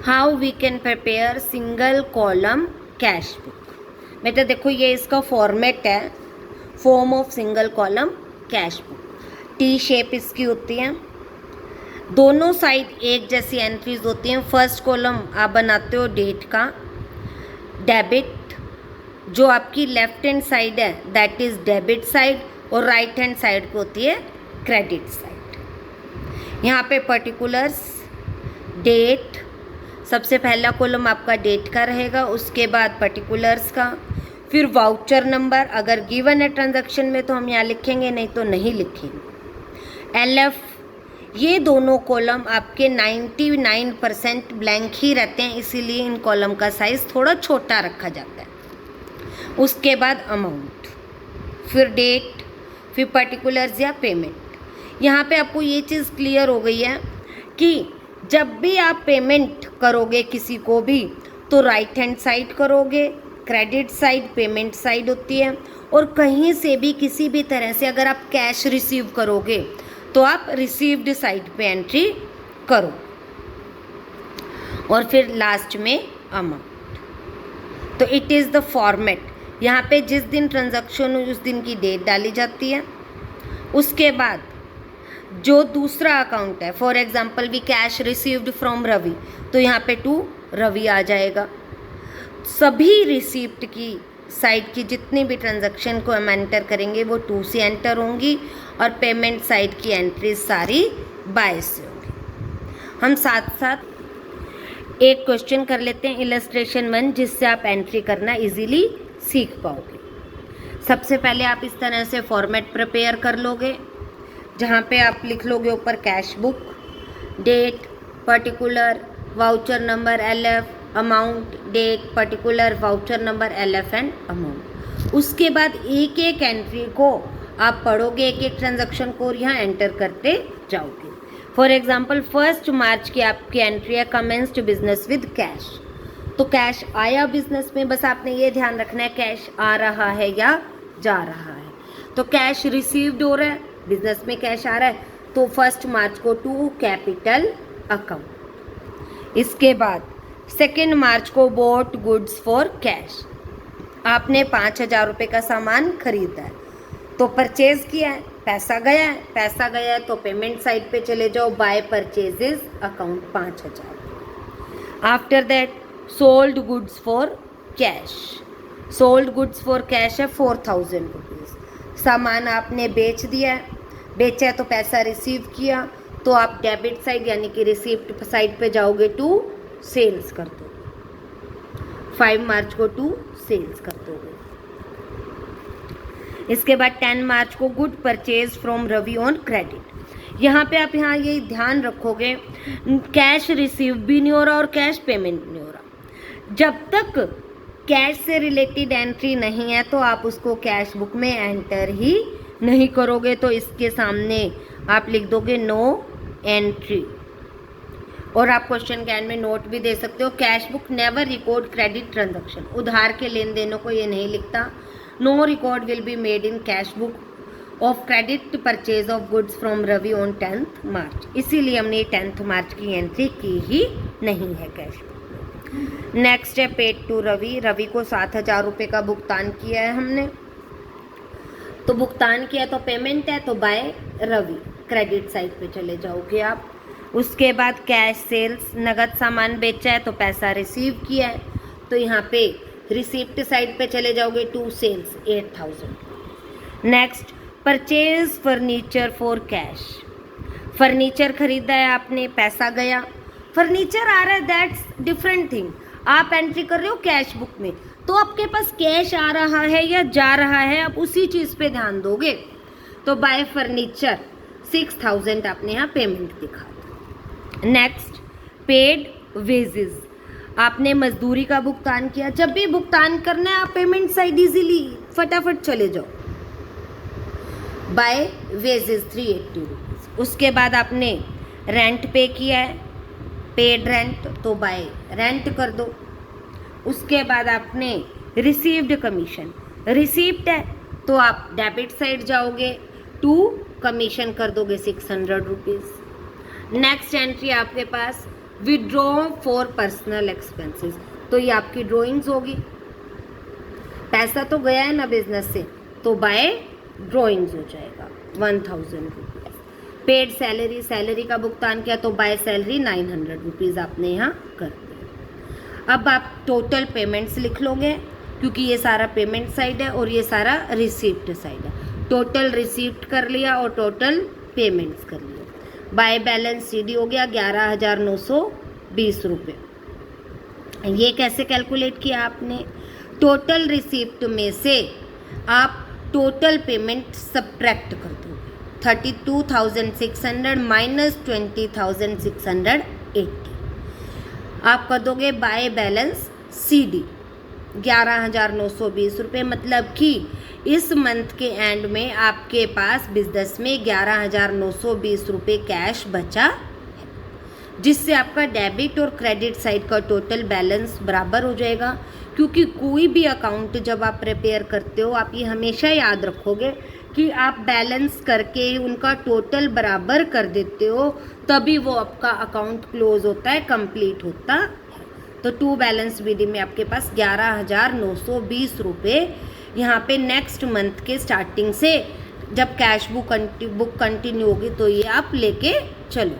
How we can prepare single column cash book. बेटा देखो ये इसका फॉर्मेट है, form of single column cash book. T shape इसकी होती है, दोनों साइड एक जैसी एंट्रीज होती हैं। फर्स्ट कॉलम आप बनाते हो डेट का, डेबिट, जो आपकी लेफ्ट हैंड साइड है दैट इज डेबिट साइड, और राइट हैंड साइड पे होती है क्रेडिट साइड। यहाँ पे पर्टिकुलर्स, डेट, सबसे पहला कॉलम आपका डेट का रहेगा, उसके बाद पर्टिकुलर्स का, फिर वाउचर नंबर। अगर गिवन है ट्रांजैक्शन में तो हम यहाँ लिखेंगे, नहीं तो नहीं लिखेंगे। LF, ये दोनों कॉलम आपके 99% ब्लैंक ही रहते हैं, इसीलिए इन कॉलम का साइज़ थोड़ा छोटा रखा जाता है। उसके बाद अमाउंट, फिर डेट, फिर पर्टिकुलर्स या पेमेंट। यहाँ पे आपको ये चीज़ क्लियर हो गई है कि जब भी आप पेमेंट करोगे किसी को भी तो राइट हैंड साइड करोगे, क्रेडिट साइड पेमेंट साइड होती है, और कहीं से भी किसी भी तरह से अगर आप कैश रिसीव करोगे तो आप रिसीव्ड साइड पे एंट्री करो, और फिर लास्ट में अमाउंट। तो इट इज़ द फॉर्मेट। यहाँ पे जिस दिन ट्रांजैक्शन हुई उस दिन की डेट डाली जाती है। उसके बाद जो दूसरा अकाउंट है, for example we cash received from Ravi, तो यहाँ पे टू रवि आ जाएगा। सभी रिसीप्ट की साइड की जितनी भी ट्रांजैक्शन को हम एंटर करेंगे वो टू से एंटर होंगी, और पेमेंट साइड की एंट्रीज सारी बाय से होंगी। हम साथ साथ एक क्वेश्चन कर लेते हैं इलस्ट्रेशन 1, जिससे आप एंट्री करना इजीली सीख पाओगे। सबसे पहले आप इस तरह से फॉर्मेट प्रिपेयर कर लोगे, जहाँ पे आप लिख लोगे ऊपर cash book, date, particular, voucher number, LF, amount, date, particular, voucher number, LF and amount. उसके बाद एक एक एंट्री को आप पढ़ोगे, एक एक ट्रांजैक्शन को, और यहाँ एंटर करते जाओगे। फॉर एग्जांपल 1 मार्च की आपकी एंट्री है कमेंस्ड बिजनेस विद कैश, तो कैश आया बिजनेस में, बस आपने ये ध्यान रखना है कैश आ रहा है या जा रहा है। तो कैश रिसीव्ड हो रहा है, बिजनेस में कैश आ रहा है, तो 1 मार्च को टू कैपिटल अकाउंट। इसके बाद 2 मार्च को बॉट गुड्स फॉर कैश, आपने 5,000 रुपये का सामान खरीदा है तो परचेज किया है, पैसा गया है, पैसा गया है तो पेमेंट साइड पे चले जाओ, by purchases account 5,000। After that sold goods for cash, sold goods for cash है 4,000 रुपीज़। सामान आपने बेच दिया है, बेचा है तो पैसा रिसीव किया, तो आप डेबिट साइड यानी कि रिसीप्ट साइड पे जाओगे, टू सेल्स कर दोगे। 5 मार्च को टू सेल्स कर दोगे। इसके बाद 10 मार्च को good purchase from Ravi on credit. यहाँ पे आप यहाँ ये ध्यान रखोगे कैश रिसीव भी नहीं हो रहा और कैश पेमेंट नहीं हो रहा। जब तक कैश से रिलेटेड एंट्री नहीं है तो आप उसको कैश बुक में एंटर ही नहीं करोगे, तो इसके सामने आप लिख दोगे नो एंट्री। और आप क्वेश्चन के एंड में नोट भी दे सकते हो, cash book never record credit transaction, उधार के लेन देनों को ये नहीं लिखता। No record will be made in cash book of credit purchase of goods from Ravi on 10 March, इसीलिए हमने 10 मार्च की एंट्री की ही नहीं है कैश बुक में। नेक्स्ट है पेड टू रवि, रवि को 7,000 रुपये का भुगतान किया है हमने, तो भुगतान किया तो पेमेंट है, तो बाय रवि क्रेडिट साइड पे चले जाओगे आप। उसके बाद कैश सेल्स, नगद सामान बेचा है तो पैसा रिसीव किया है, तो यहाँ पे रिसिप्ट साइड पे चले जाओगे, to sales 8,000। Next purchase furniture for cash, furniture खरीदा है आपने, पैसा गया, फर्नीचर आ रहा है दैट्स डिफरेंट थिंग। आप एंट्री कर रहे हो कैश बुक में, तो आपके पास कैश आ रहा है या जा रहा है, आप उसी चीज़ पे ध्यान दोगे। तो बाय फर्नीचर 6,000 आपने यहाँ पेमेंट दिखा। नेक्स्ट पेड वेजेस, आपने मजदूरी का भुगतान किया। जब भी भुगतान करना है आप पेमेंट साइड इजीली फटाफट चले जाओ, बाय वेजेस 380 रुपीज़। उसके बाद आपने रेंट पे किया है, पेड रेंट, तो बाय रेंट कर दो। उसके बाद आपने रिसीव्ड कमीशन, रिसीप्ट है तो आप डेबिट साइड जाओगे, टू कमीशन कर दोगे 600 रुपीज़। नेक्स्ट एंट्री आपके पास विड्रॉ फॉर पर्सनल एक्सपेंसेस, तो ये आपकी ड्रॉइंग्स होगी। पैसा तो गया है ना बिजनेस से, तो बाय ड्रॉइंग्स हो जाएगा 1000 रुपीज़। पेड सैलरी, सैलरी का भुगतान किया तो बाय सैलरी 900 रुपीज़ आपने यहाँ कर दिया। अब आप टोटल पेमेंट्स लिख लोगे, क्योंकि ये सारा पेमेंट साइड है और ये सारा रिसीप्ट साइड है। टोटल रिसीप्ट कर लिया और टोटल पेमेंट्स कर लिया। बाय बैलेंस सीडी हो गया 11,920 रुपये। ये कैसे कैलकुलेट किया आपने? टोटल रिसीप्ट में से आप टोटल पेमेंट सब्ट्रैक्ट कर दोगे। 32,600 माइनस 20,680 आप कर दोगे बाय बैलेंस सीडी 11,920 रुपये। मतलब कि इस मंथ के एंड में आपके पास बिजनेस में 11,920 रुपये कैश बचा है, जिससे आपका डेबिट और क्रेडिट साइड का टोटल बैलेंस बराबर हो जाएगा। क्योंकि कोई भी अकाउंट जब आप प्रिपेयर करते हो, आप ये हमेशा याद रखोगे कि आप बैलेंस करके उनका टोटल बराबर कर देते हो, तभी वो आपका अकाउंट क्लोज होता है, कंप्लीट होता है। तो टू बैलेंस विधि में आपके पास 11,920 रुपये यहाँ पे नेक्स्ट मंथ के स्टार्टिंग से जब कैश बुक कंटिन्यू होगी तो ये आप लेके चलो।